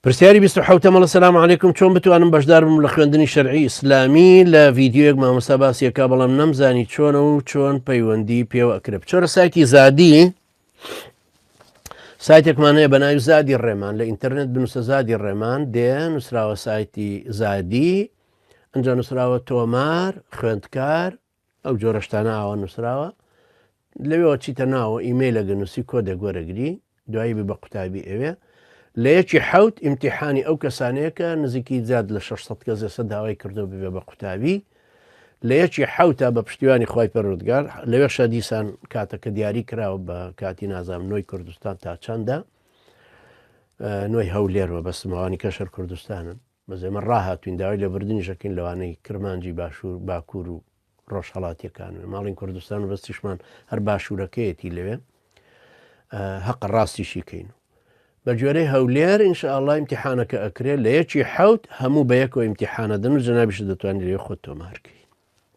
پرسیاری 27 السلام علیکم چۆن بتوانم بەشدار بم لە خوێندنی شەرعی ئیسلامی لە ڤیددیوەک مامۆستا باسیەکە بەڵام نەمزانی چۆنە و چۆن پەیوەندی پێوە ئەکرێت بچۆرە سایتی زادی سایتێکمانەیە بە ناوی زادی ڕێمان لە ئینتەرنێت بنووسە زادی ڕێمان دێ نووسراوە سایتی زادی ئەنج نووسراوە تۆمار خوێندکار ئەو جۆرەشتانە ئاوە نووسراوە لەوێەوە چیتە ناوە ئیمەیلە گەنووسی کۆدە گوەرەگری دوایی بە قوتابی ئەوێ لە یەکی حەوت ئیمتیحانی ئەو کەسانەیە کە نزیکی زیاد لە 600 کەس ێستا داوای کردو ببێ بە قوتابی لە یەکی حەوتە بە پشتیوانی خۆی پەروەردگار لەوێشە دیسان کاتەکە دیاری کراوە بە کاتی نازام نۆی کوردستان تا چەندە نۆی هەولێرەوە بە سماوانی کەشەر کوردستانن بەزێمە ڕاهاتوین داوای لە بردننی شەکەین لەوانەی کرمانجی باشوور باکوور و ڕۆژهڵاتیەکان ماڵین کوردستان و بەستیشمان هەر باشوورەکەیەتی لەوێ حەق ڕاستیشی کەین بە جۆرەی هەولێر ئینشاءالله ئیمتیحانەکە ئەکرێت لە یەکی حەوت هەموو بە یەکەوە ئیمتیحانە دەن و جەنابیش دەتوانێت لێ خۆت تۆمارکەی